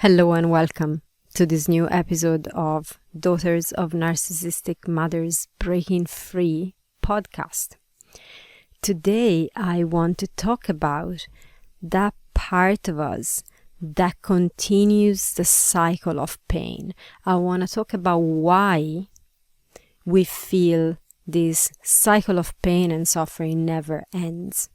Hello and welcome to this new episode of Daughters of Narcissistic Mothers Breaking Free podcast. Today I want to talk about that part of us that continues the cycle of pain. I want to talk about why we feel this cycle of pain and suffering never ends.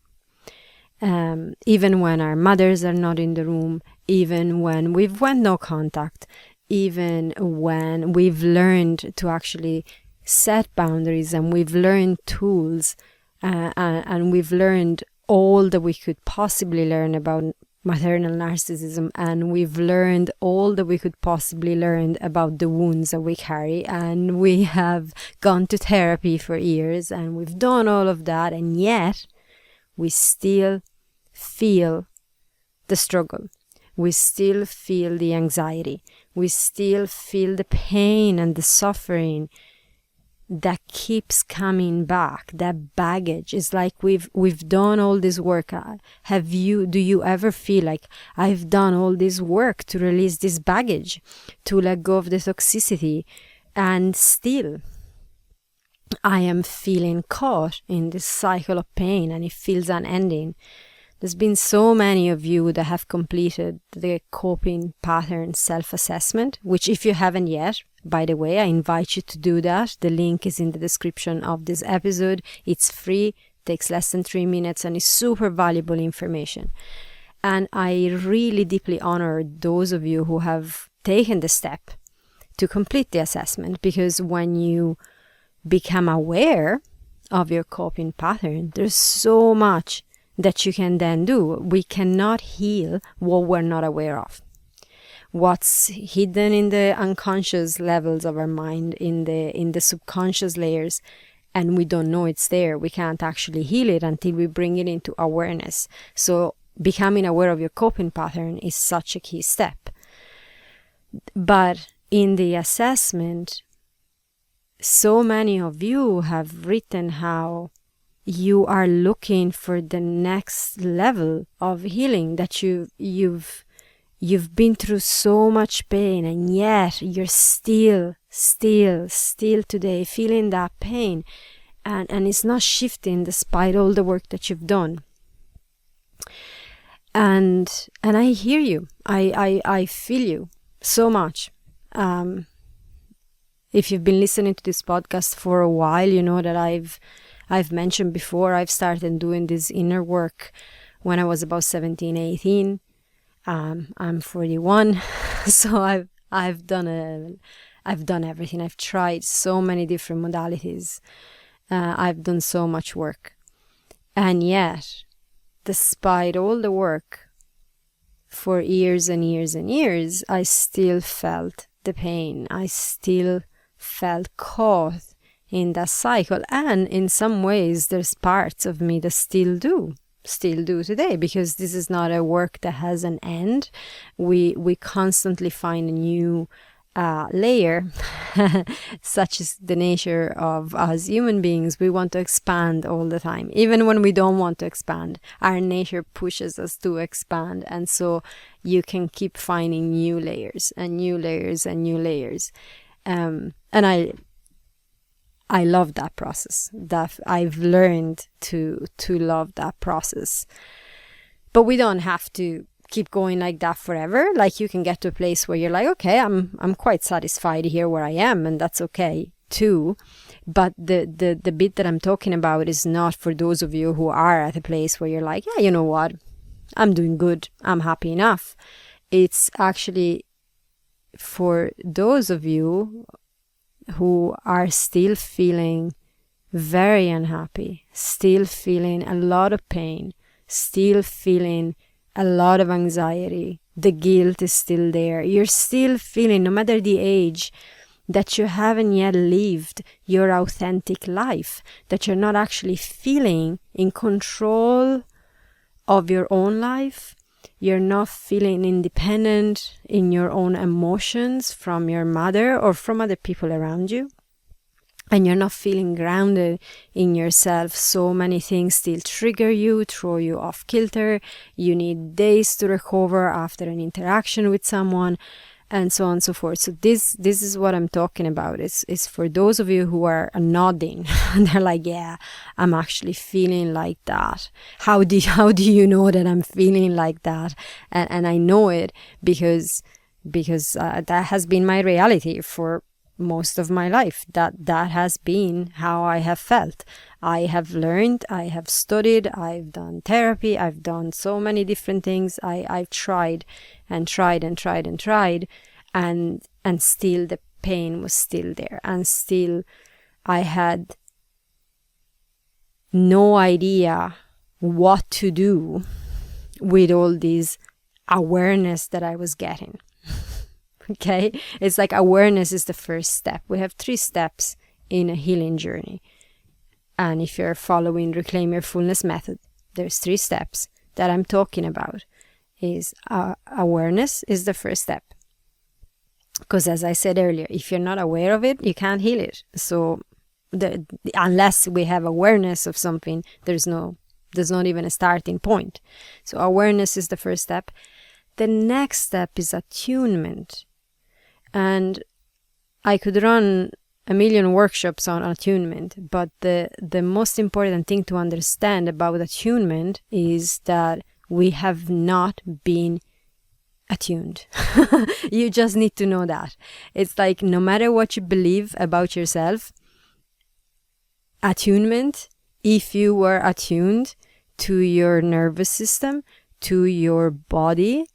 Even when our mothers are not in the room, even when we've went no contact, even when we've learned to actually set boundaries and we've learned tools and we've learned all that we could possibly learn about maternal narcissism, and we've learned all that we could possibly learn about the wounds that we carry, and we have gone to therapy for years and we've done all of that, and yet we still feel the struggle. We still feel the anxiety. We still feel the pain and the suffering that keeps coming back. That baggage is like we've done all this work. Do you ever feel like I've done all this work to release this baggage, to let go of the toxicity, and still I am feeling caught in this cycle of pain and it feels unending? There's been so many of you that have completed the coping pattern self-assessment, which if you haven't yet, by the way, I invite you to do that. The link is in the description of this episode. It's free, takes less than 3 minutes, and is super valuable information. And I really deeply honor those of you who have taken the step to complete the assessment, because when you become aware of your coping pattern, there's so much that you can then do. We cannot heal what we're not aware of. What's hidden in the unconscious levels of our mind, in the subconscious layers, and we don't know it's there. We can't actually heal it until we bring it into awareness. So becoming aware of your coping pattern is such a key step. But in the assessment, so many of you have written how you are looking for the next level of healing, that you've been through so much pain, and yet you're still today feeling that pain, and it's not shifting despite all the work that you've done. And I hear you. I feel you so much. If you've been listening to this podcast for a while, you know that I've mentioned before, I've started doing this inner work when I was about 17, 18. I'm 41, so I've done everything. I've tried so many different modalities. I've done so much work. And yet, despite all the work, for years and years and years, I still felt the pain. I still felt caught in that cycle, and in some ways there's parts of me that still do today, because this is not a work that has an end. We constantly find a new layer. Such is the nature of us human beings. We want to expand all the time, even when we don't want to expand. Our nature pushes us to expand, and so you can keep finding new layers and new layers and new layers. And I love that process. That I've learned to love that process. But we don't have to keep going like that forever. Like, you can get to a place where you're like, okay, I'm quite satisfied here where I am, and that's okay too. But the bit that I'm talking about is not for those of you who are at a place where you're like, yeah, you know what, I'm doing good, I'm happy enough. It's actually for those of you who are still feeling very unhappy, still feeling a lot of pain, still feeling a lot of anxiety. The guilt is still there. You're still feeling, no matter the age, that you haven't yet lived your authentic life, that you're not actually feeling in control of your own life. You're not feeling independent in your own emotions from your mother or from other people around you. and you're not feeling grounded in yourself, so many things still trigger you, throw you off kilter. You need days to recover after an interaction with someone, and so on and so forth. So this is what I'm talking about. It's for those of you who are nodding and they're like, yeah, I'm actually feeling like that. How do you know that I'm feeling like that? And I know it because that has been my reality for most of my life. That has been how I have felt. I have learned, I have studied, I've done therapy, I've done so many different things. I've tried and tried and tried and tried, and still the pain was still there, and still I had no idea what to do with all this awareness that I was getting. Okay, it's like awareness is the first step. We have 3 steps in a healing journey, and if you're following Reclaim Your Fullness method, there's 3 steps that I'm talking about. Is awareness is the first step, because as I said earlier, if you're not aware of it, you can't heal it. So unless we have awareness of something, there's not even a starting point. So awareness is the first step. The next step is attunement. And I could run a million workshops on attunement, but the most important thing to understand about attunement is that we have not been attuned. You just need to know that. It's like no matter what you believe about yourself, attunement, if you were attuned to your nervous system, to your body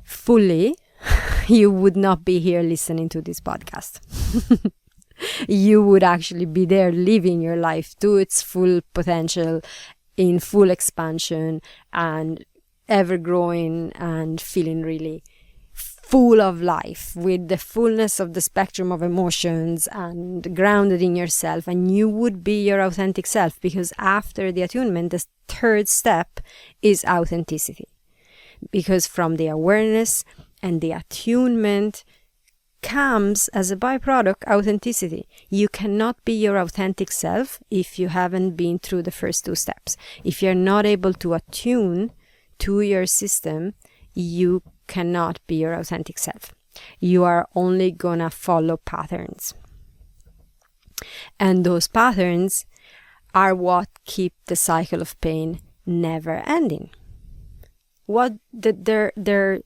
fully, you would not be here listening to this podcast. You would actually be there living your life to its full potential, in full expansion, and ever growing, and feeling really full of life with the fullness of the spectrum of emotions, and grounded in yourself. And you would be your authentic self, because after the attunement, the 3rd step is authenticity. Because from the awareness and the attunement comes as a byproduct authenticity. You cannot be your authentic self if you haven't been through the first 2 steps. If you're not able to attune to your system, you cannot be your authentic self. You are only gonna follow patterns. And those patterns are what keep the cycle of pain never ending. They're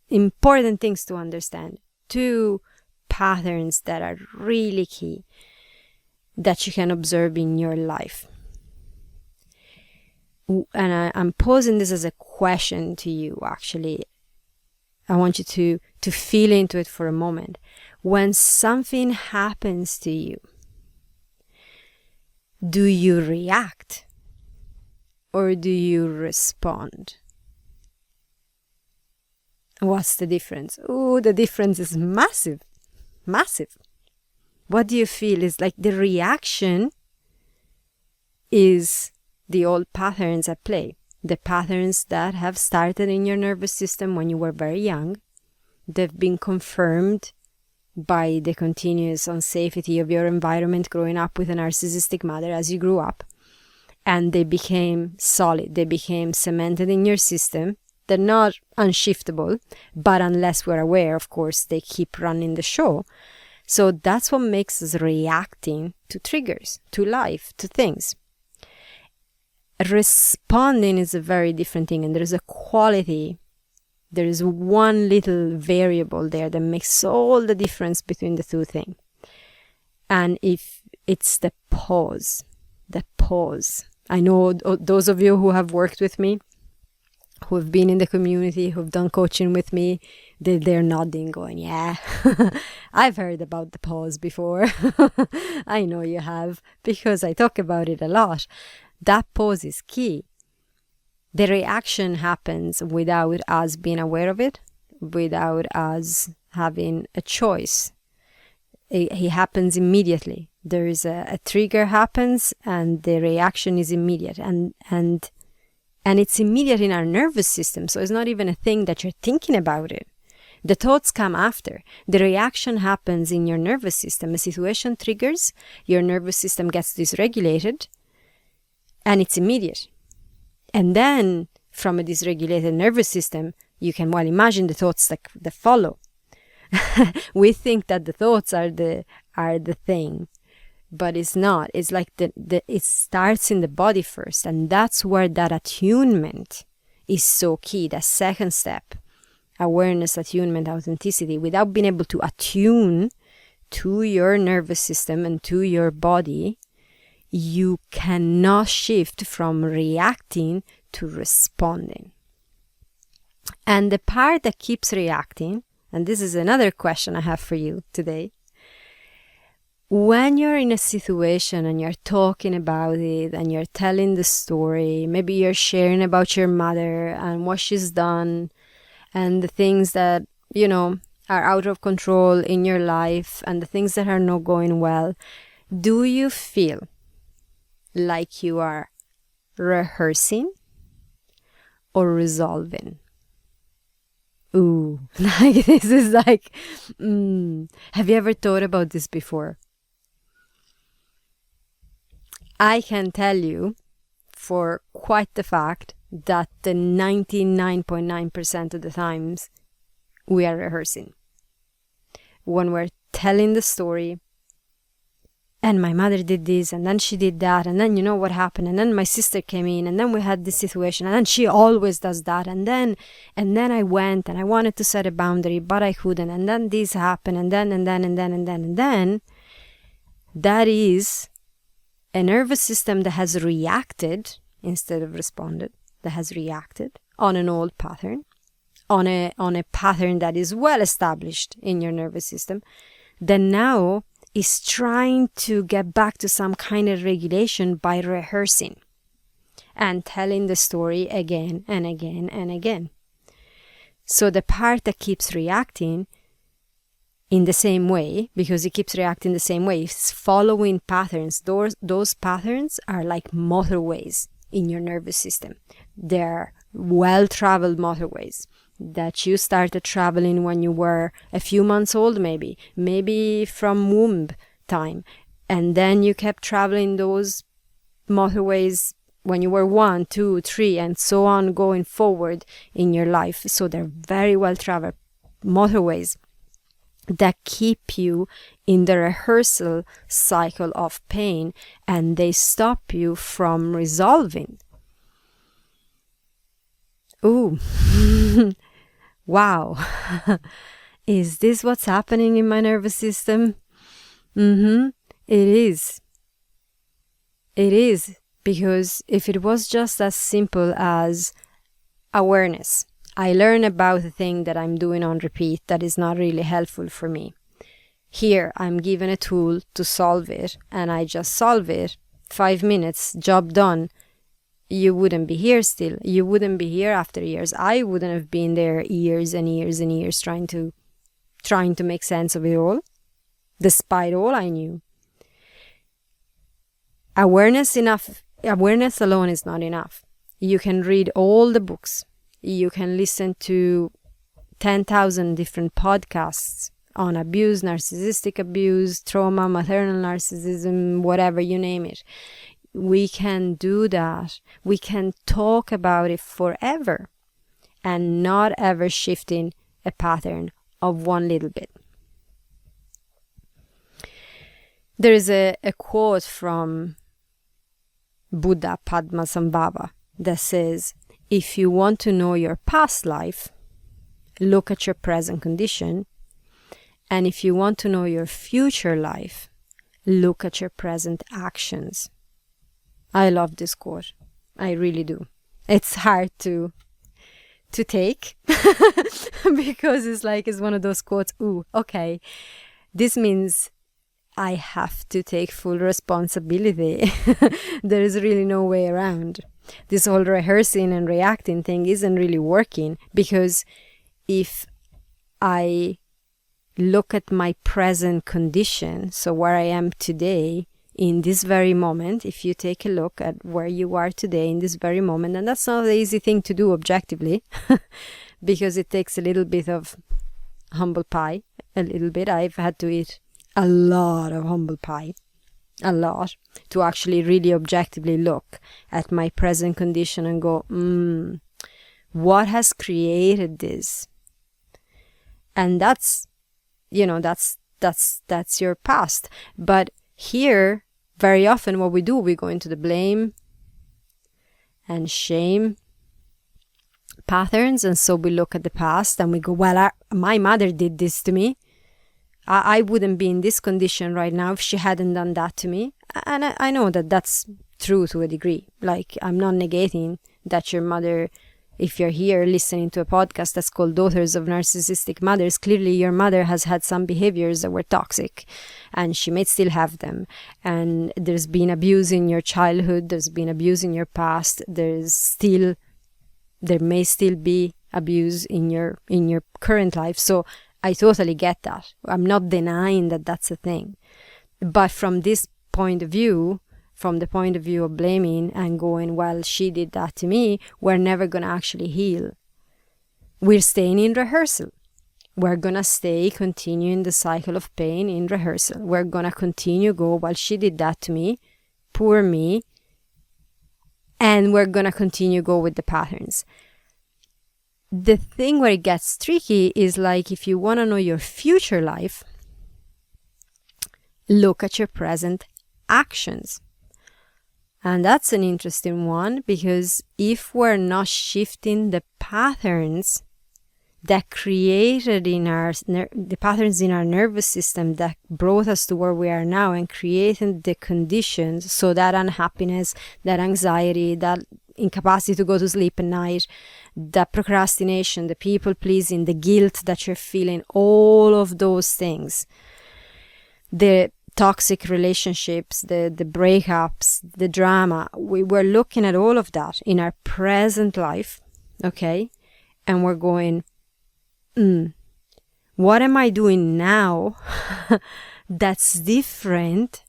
important things to understand. 2 patterns that are really key that you can observe in your life. And I'm posing this as a question to you, actually. I want you to feel into it for a moment. When something happens to you, do you react or do you respond? What's the difference? Oh, the difference is massive. Massive. What do you feel is like the reaction is the old patterns at play. The patterns that have started in your nervous system when you were very young. They've been confirmed by the continuous unsafety of your environment growing up with a narcissistic mother as you grew up. And they became solid. They became cemented in your system. They're not unshiftable, but unless we're aware, of course, they keep running the show. So that's what makes us reacting to triggers, to life, to things. Responding is a very different thing, and there's a quality. There is one little variable there that makes all the difference between the 2 things. And if it's the pause. I know those of you who have worked with me, who have been in the community, who've done coaching with me, they're nodding, going, yeah, I've heard about the pause before. I know you have, because I talk about it a lot. That pause is key. The reaction happens without us being aware of it, without us having a choice. It happens immediately. There is a trigger happens, and the reaction is immediate. And it's immediate in our nervous system. So it's not even a thing that you're thinking about it. The thoughts come after. The reaction happens in your nervous system. A situation triggers, your nervous system gets dysregulated, and it's immediate. And then, from a dysregulated nervous system, you can well imagine the thoughts that follow. We think that the thoughts are the thing, but it's not. It's like it starts in the body first, and that's where that attunement is so key. That second step, awareness, attunement, authenticity. Without being able to attune to your nervous system and to your body, you cannot shift from reacting to responding. And the part that keeps reacting, and this is another question I have for you today. When you're in a situation and you're talking about it and you're telling the story, maybe you're sharing about your mother and what she's done and the things that, are out of control in your life and the things that are not going well, do you feel like you are rehearsing or resolving? Ooh, like this is like, have you ever thought about this before? I can tell you for quite the fact that the 99.9% of the times we are rehearsing. When we're telling the story, and my mother did this, and then she did that, and then you know what happened, and then my sister came in, and then we had this situation, and then she always does that, and then I went, and I wanted to set a boundary, but I couldn't, and then this happened, and then, that is a nervous system that has reacted instead of responded, that has reacted on an old pattern, on a pattern that is well established in your nervous system, that now is trying to get back to some kind of regulation by rehearsing and telling the story again and again and again. So the part that keeps reacting in the same way, because it keeps reacting the same way, it's following patterns. Those patterns are like motorways in your nervous system. They're well-traveled motorways that you started traveling when you were a few months old, maybe from womb time, and then you kept traveling those motorways when you were 1, 2, 3, and so on going forward in your life. So they're very well-traveled motorways that keep you in the rehearsal cycle of pain, and they stop you from resolving. Ooh. Wow. Is this what's happening in my nervous system? It is. It is, because if it was just as simple as awareness, I learn about a thing that I'm doing on repeat that is not really helpful for me. Here, I'm given a tool to solve it, and I just solve it. 5 minutes, job done. You wouldn't be here still. You wouldn't be here after years. I wouldn't have been there years and years and years trying to make sense of it all, despite all I knew. Awareness alone is not enough. You can read all the books. You can listen to 10,000 different podcasts on abuse, narcissistic abuse, trauma, maternal narcissism, whatever, you name it. We can do that. We can talk about it forever and not ever shifting a pattern of one little bit. There is a quote from Buddha Padmasambhava that says, if you want to know your past life, look at your present condition. And if you want to know your future life, look at your present actions. I love this quote. I really do. It's hard to take because it's one of those quotes. Ooh, okay. This means I have to take full responsibility. There is really no way around. This whole rehearsing and reacting thing isn't really working, because if I look at my present condition, so where I am today, in this very moment, if you take a look at where you are today in this very moment, and that's not an easy thing to do objectively, because it takes a little bit of humble pie a little bit. I've had to eat a lot of humble pie, a lot, to actually really objectively look at my present condition and go, what has created this? And that's, that's your past. But here, very often what we do, we go into the blame and shame patterns. And so we look at the past and we go, well, my mother did this to me. I wouldn't be in this condition right now if she hadn't done that to me. And I know that that's true to a degree. Like, I'm not negating that your mother, if you're here listening to a podcast that's called Daughters of Narcissistic Mothers, clearly your mother has had some behaviors that were toxic, and she may still have them. And there's been abuse in your childhood, there's been abuse in your past, there may still be abuse in your current life. So I totally get that. I'm not denying that that's a thing. But from this point of view, from the point of view of blaming and going, well, she did that to me, we're never going to actually heal. We're staying in rehearsal. We're going to continuing the cycle of pain in rehearsal. We're going to continue go, well, she did that to me, poor me, and we're going to continue go with the patterns. The thing where it gets tricky is, like, if you want to know your future life, look at your present actions. And that's an interesting one, because if we're not shifting the patterns that created the patterns in our nervous system that brought us to where we are now, and creating the conditions, so that unhappiness, that anxiety, that incapacity to go to sleep at night, the procrastination, the people pleasing, the guilt that you're feeling, all of those things, the toxic relationships, the breakups, the drama, we were looking at all of that in our present life, okay? And we're going, what am I doing now that's different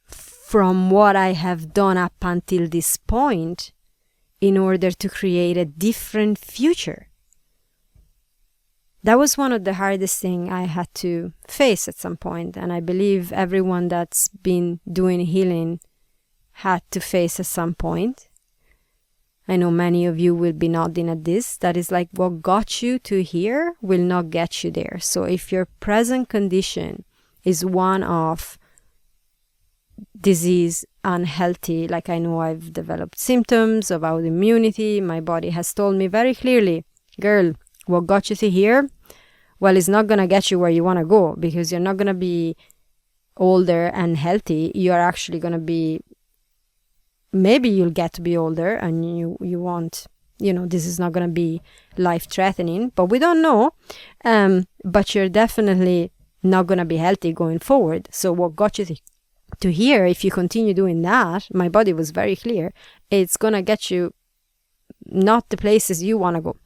from what I have done up until this point in order to create a different future? That was one of the hardest things I had to face at some point, and I believe everyone that's been doing healing had to face at some point. I know many of you will be nodding at this. That is like, what got you to here will not get you there. So if your present condition is one of disease, unhealthy, like I know I've developed symptoms of autoimmunity, my body has told me very clearly, girl, what got you to here? Well, it's not going to get you where you want to go, because you're not going to be older and healthy. You're actually going to be, maybe you'll get to be older and you won't, this is not going to be life-threatening, but we don't know. But you're definitely not going to be healthy going forward. So what got you to here, if you continue doing that, my body was very clear, it's going to get you not the places you want to go.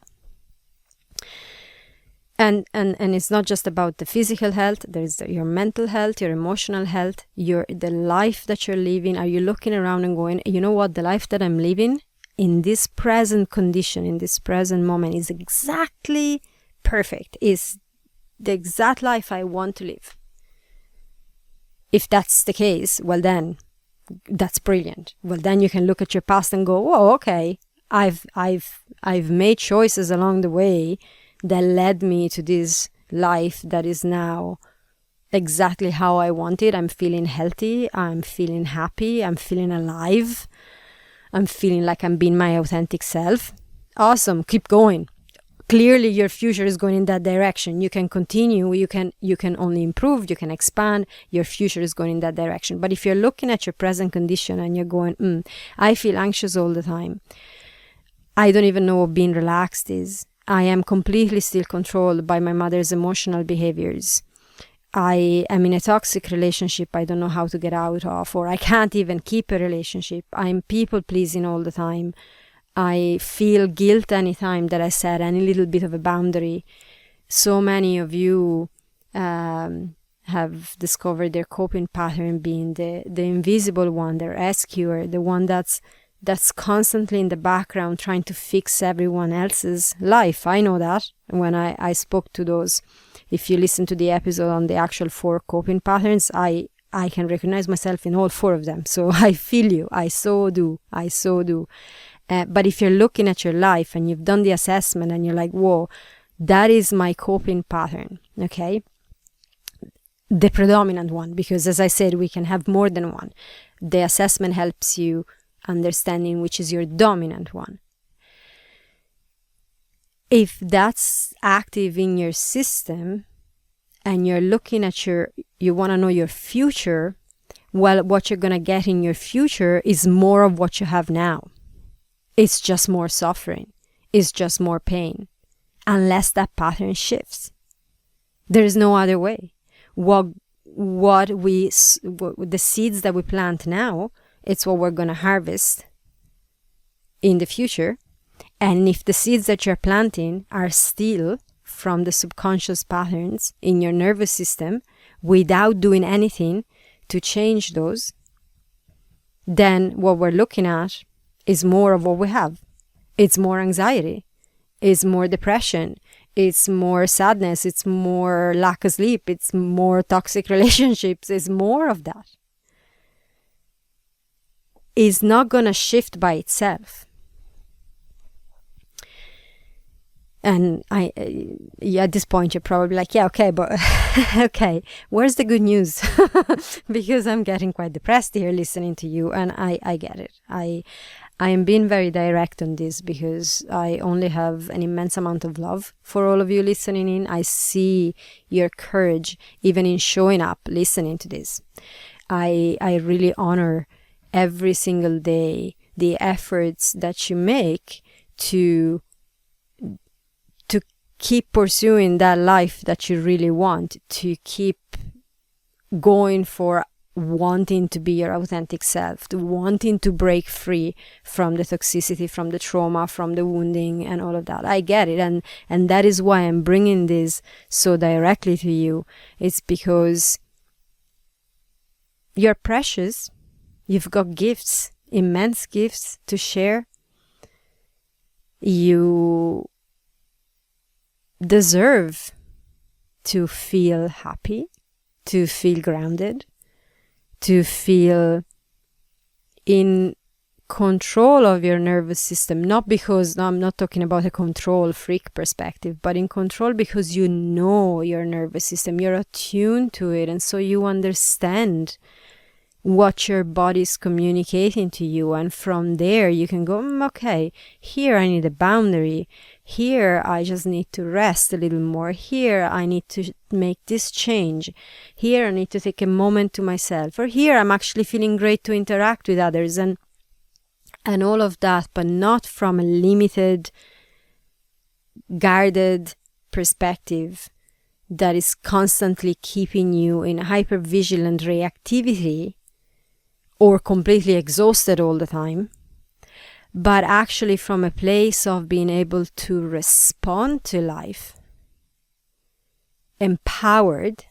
And it's not just about the physical health. There's your mental health, your emotional health, the life that you're living. Are you looking around and going, you know what, the life that I'm living in this present condition, in this present moment, is exactly perfect, is the exact life I want to live. If that's the case, well then, that's brilliant. Well then you can look at your past and go, oh, okay, I've made choices along the way that led me to this life that is now exactly how I wanted. I'm feeling healthy, I'm feeling happy, I'm feeling alive, I'm feeling like I'm being my authentic self. Awesome, keep going. Clearly your future is going in that direction. You can continue, you can only improve, you can expand, your future is going in that direction. But if you're looking at your present condition and you're going, I feel anxious all the time, I don't even know what being relaxed is, I am completely still controlled by my mother's emotional behaviors, I am in a toxic relationship I don't know how to get out of, or I can't even keep a relationship, I'm people pleasing all the time, I feel guilt anytime that I set any little bit of a boundary. So many of you have discovered their coping pattern being the invisible one, the rescuer, the one that's that's constantly in the background trying to fix everyone else's life. I know that when I spoke to those. If you listen to the episode on the actual 4 coping patterns, I can recognize myself in all 4 of them. So I feel you. I so do. But if you're looking at your life and you've done the assessment and you're like, whoa, that is my coping pattern, okay? The predominant one, because as I said, we can have more than one. The assessment helps you understanding which is your dominant one. If that's active in your system and you're looking at you want to know your future, well, what you're going to get in your future is more of what you have now. It's just more suffering. It's just more pain. Unless that pattern shifts. There is no other way. The seeds that we plant now, it's what we're going to harvest in the future. And if the seeds that you're planting are still from the subconscious patterns in your nervous system without doing anything to change those, then what we're looking at is more of what we have. It's more anxiety. It's more depression. It's more sadness. It's more lack of sleep. It's more toxic relationships. It's more of that. It's not going to shift by itself. And at this point, you're probably like, yeah, okay, but okay, where's the good news? Because I'm getting quite depressed here listening to you, and I get it. I am being very direct on this because I only have an immense amount of love for all of you listening in. I see your courage even in showing up, listening to this. I really honor every single day the efforts that you make to keep pursuing that life that you really want, to keep going for wanting to be your authentic self, to wanting to break free from the toxicity, from the trauma, from the wounding and all of that. I get it. And that is why I'm bringing this so directly to you. It's because you're precious. You've got gifts, immense gifts to share. You deserve to feel happy, to feel grounded, to feel in control of your nervous system. Not because, no, I'm not talking about a control freak perspective, but in control because you know your nervous system, you're attuned to it, and so you understand what your body's communicating to you, and from there you can go, okay, here I need a boundary, here I just need to rest a little more, here I need to make this change, here I need to take a moment to myself, or here I'm actually feeling great to interact with others, and all of that, but not from a limited, guarded perspective that is constantly keeping you in hypervigilant reactivity or completely exhausted all the time, but actually from a place of being able to respond to life, empowered,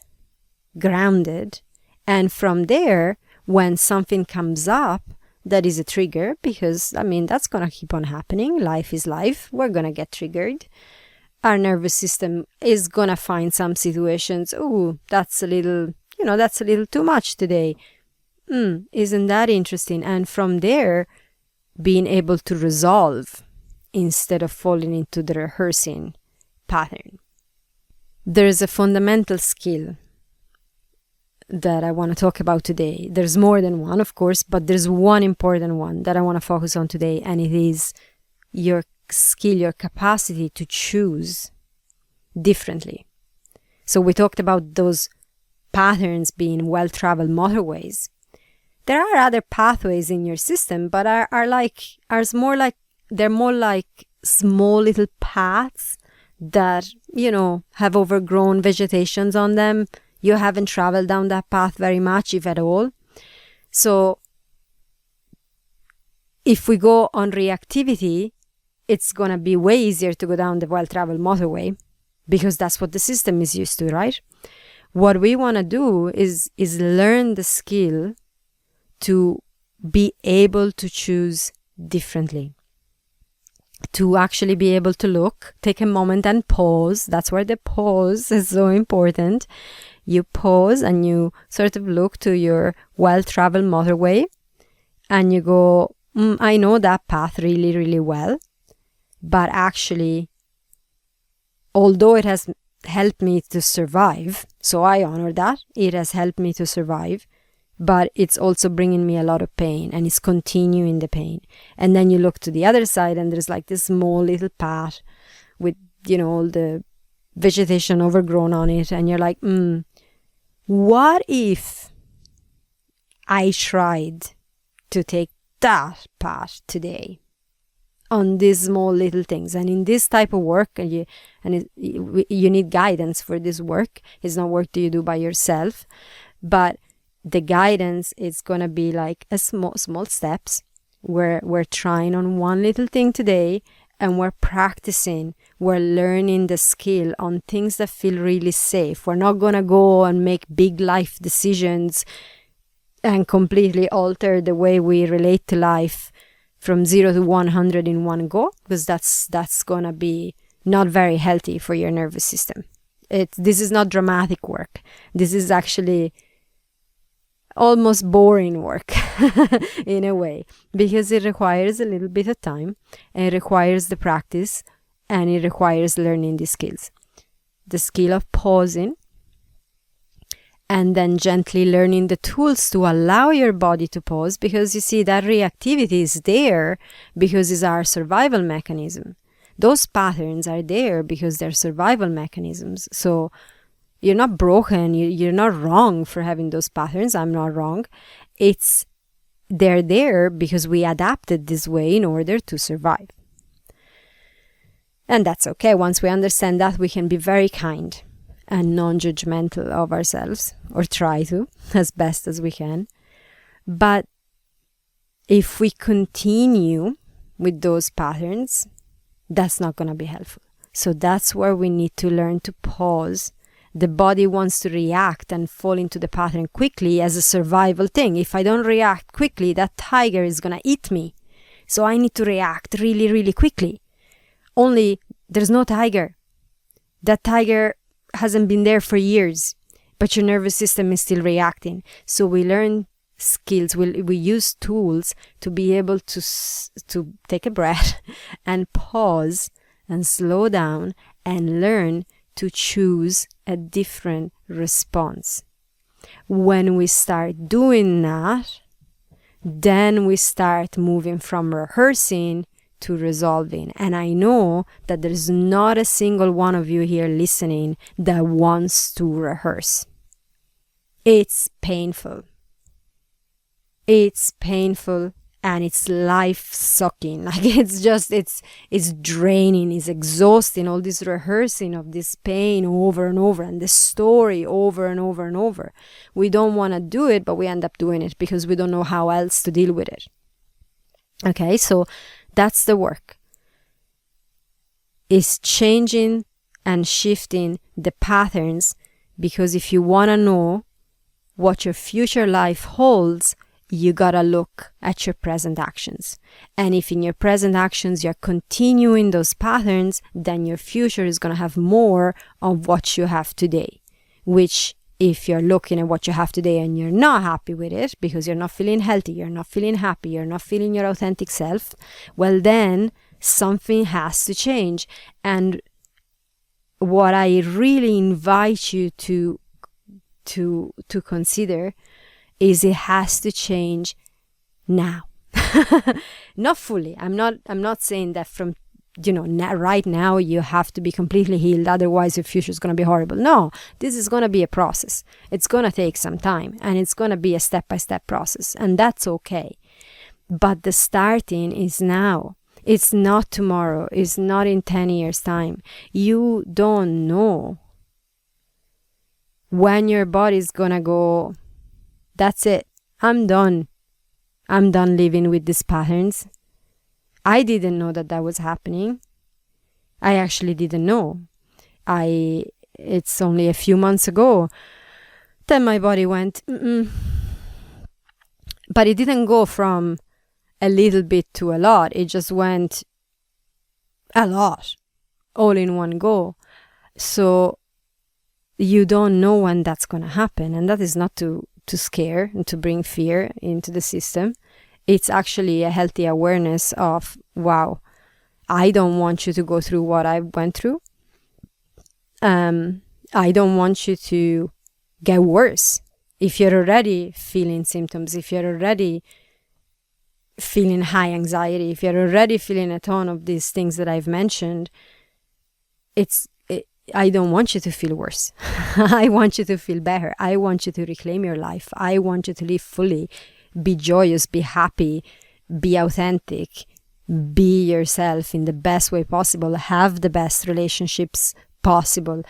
grounded, and from there, when something comes up that is a trigger, because, that's going to keep on happening. Life is life. We're going to get triggered. Our nervous system is going to find some situations, that's a little too much today. Isn't that interesting? And from there, being able to resolve instead of falling into the rehearsing pattern. There's a fundamental skill that I want to talk about today. There's more than one, of course, but there's one important one that I want to focus on today, and it is your skill, your capacity to choose differently. So we talked about those patterns being well-traveled motorways. There are other pathways in your system, but they're more like small little paths that, have overgrown vegetations on them. You haven't traveled down that path very much, if at all. So if we go on reactivity, it's going to be way easier to go down the well-traveled motorway because that's what the system is used to, right? What we want to do is learn the skill to be able to choose differently. To actually be able to look, take a moment and pause. That's where the pause is so important. You pause and you sort of look to your well-traveled motorway and you go, I know that path really, really well. But actually, although it has helped me to survive, so I honor that, it has helped me to survive, but it's also bringing me a lot of pain and it's continuing the pain. And then you look to the other side and there's like this small little path with, all the vegetation overgrown on it. And you're like, what if I tried to take that path today on these small little things? And in this type of work, you need guidance for this work. It's not work that you do by yourself, but the guidance is going to be like a small steps where we're trying on one little thing today and we're practicing, we're learning the skill on things that feel really safe. We're not going to go and make big life decisions and completely alter the way we relate to life from 0 to 100 in one go, because that's going to be not very healthy for your nervous system. This is not dramatic work. This is actually almost boring work in a way, because it requires a little bit of time, and it requires the practice, and it requires learning the skills. The skill of pausing, and then gently learning the tools to allow your body to pause, because you see that reactivity is there because it's our survival mechanism. Those patterns are there because they're survival mechanisms. So you're not broken, you're not wrong for having those patterns. I'm not wrong. They're there because we adapted this way in order to survive. And that's okay. Once we understand that, we can be very kind and non-judgmental of ourselves, or try to, as best as we can. But if we continue with those patterns, that's not going to be helpful. So that's where we need to learn to pause. The body wants to react and fall into the pattern quickly as a survival thing. If I don't react quickly, that tiger is going to eat me. So I need to react really, really quickly. Only there's no tiger. That tiger hasn't been there for years, but your nervous system is still reacting. So we learn skills, we use tools to be able to take a breath and pause and slow down and learn to choose a different response. When we start doing that, then we start moving from rehearsing to resolving. And I know that there's not a single one of you here listening that wants to rehearse. It's painful. It's painful and it's life-sucking. Like it's draining, it's exhausting, all this rehearsing of this pain over and over and the story over and over and over. We don't want to do it, but we end up doing it because we don't know how else to deal with it. Okay, so that's the work. Is changing and shifting the patterns, because if you want to know what your future life holds, you gotta look at your present actions. And if in your present actions you're continuing those patterns, then your future is gonna have more of what you have today. Which, if you're looking at what you have today and you're not happy with it, because you're not feeling healthy, you're not feeling happy, you're not feeling your authentic self, well then something has to change. And what I really invite you to consider is it has to change now. Not fully. I'm not saying that from right now you have to be completely healed, otherwise your future is going to be horrible. No, this is going to be a process. It's going to take some time, and it's going to be a step-by-step process, and that's okay. But the starting is now. It's not tomorrow. It's not in 10 years' time. You don't know when your body's going to go, that's it. I'm done. I'm done living with these patterns. I didn't know that was happening. I actually didn't know. It's only a few months ago that my body went, But it didn't go from a little bit to a lot. It just went a lot, all in one go. So you don't know when that's going to happen. And that is not to scare and to bring fear into the system. It's actually a healthy awareness of, wow, I don't want you to go through what I went through. I don't want you to get worse. If you're already feeling symptoms, if you're already feeling high anxiety, if you're already feeling a ton of these things that I've mentioned, I don't want you to feel worse. I want you to feel better. I want you to reclaim your life. I want you to live fully, be joyous, be happy, be authentic, be yourself in the best way possible, have the best relationships possible,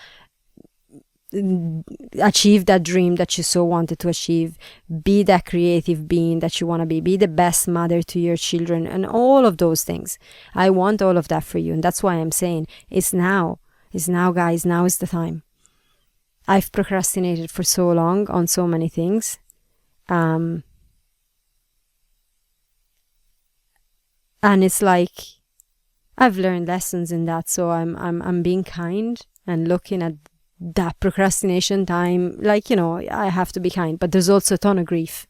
achieve that dream that you so wanted to achieve, be that creative being that you want to be the best mother to your children, and all of those things. I want all of that for you, and that's why I'm saying it's now, guys. Now is the time. I've procrastinated for so long on so many things, and it's like I've learned lessons in that. So I'm being kind and looking at that procrastination time, like, I have to be kind, but there's also a ton of grief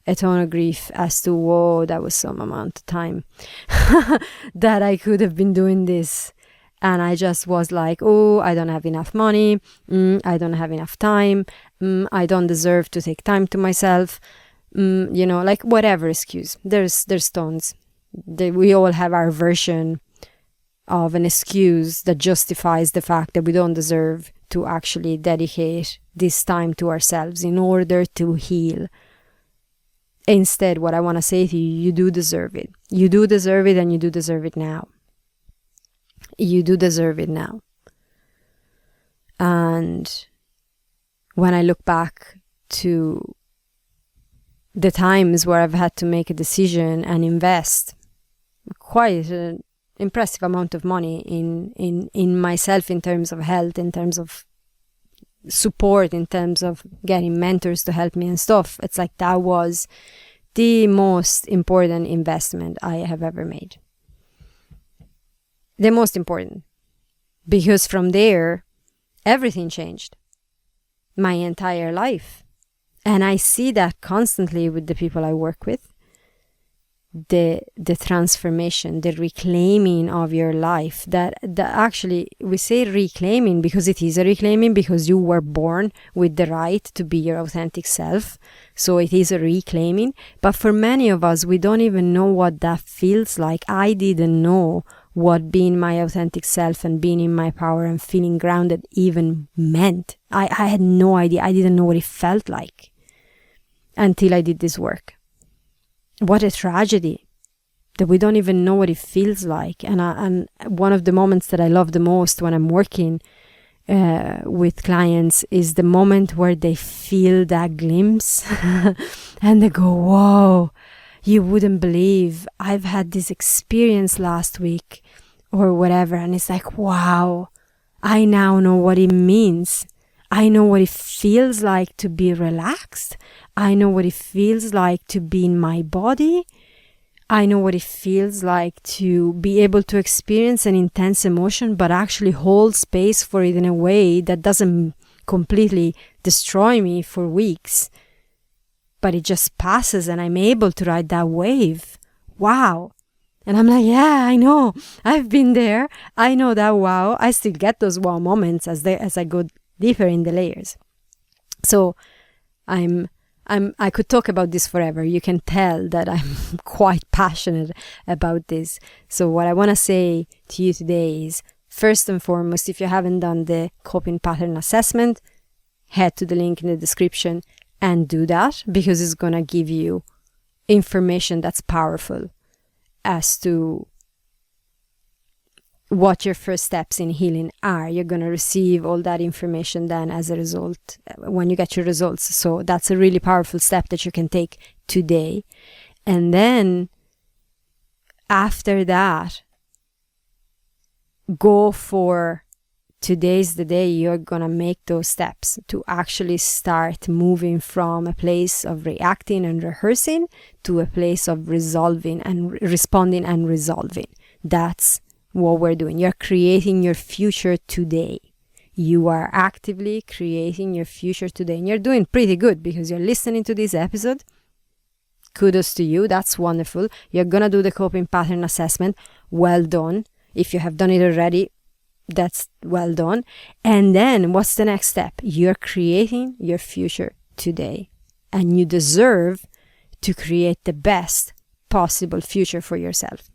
as to, whoa, that was some amount of time that I could have been doing this. And I just was like, oh, I don't have enough money. I don't have enough time. I don't deserve to take time to myself. Like whatever excuse. There's tons. We all have our version of an excuse that justifies the fact that we don't deserve to actually dedicate this time to ourselves in order to heal. Instead, what I want to say to you, you do deserve it. You do deserve it, and you do deserve it now. You do deserve it now. And when I look back to the times where I've had to make a decision and invest quite an impressive amount of money in myself, in terms of health, in terms of support, in terms of getting mentors to help me and stuff, it's like that was the most important investment I have ever made. The most important. Because from there, everything changed. My entire life. And I see that constantly with the people I work with. The transformation, the reclaiming of your life. That actually, we say reclaiming because it is a reclaiming, because you were born with the right to be your authentic self. So it is a reclaiming. But for many of us, we don't even know what that feels like. I didn't know what being my authentic self and being in my power and feeling grounded even meant. I had no idea. I didn't know what it felt like until I did this work. What a tragedy that we don't even know what it feels like. And one of the moments that I love the most when I'm working with clients is the moment where they feel that glimpse and they go, whoa, you wouldn't believe I've had this experience last week or whatever. And it's like, wow, I now know what it means. I know what it feels like to be relaxed. I know what it feels like to be in my body. I know what it feels like to be able to experience an intense emotion, but actually hold space for it in a way that doesn't completely destroy me for weeks. But it just passes and I'm able to ride that wave. Wow. And I'm like, yeah, I know. I've been there. I know that wow. I still get those wow moments as I go deeper in the layers. So I could talk about this forever. You can tell that I'm quite passionate about this. So what I want to say to you today is, first and foremost, if you haven't done the coping pattern assessment, head to the link in the description and do that, because it's going to give you information that's powerful as to what your first steps in healing are. You're going to receive all that information then as a result when you get your results. So that's a really powerful step that you can take today. And then after that, go for today's the day you're gonna make those steps to actually start moving from a place of reacting and rehearsing to a place of resolving and responding and resolving. That's what we're doing. You're creating your future today. You are actively creating your future today, and you're doing pretty good because you're listening to this episode. Kudos to you. That's wonderful. You're gonna do the coping pattern assessment. Well done. If you have done it already, that's well done. And then what's the next step? You're creating your future today, and you deserve to create the best possible future for yourself.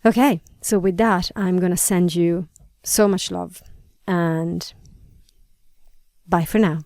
Okay, so with that, I'm gonna send you so much love, and bye for now.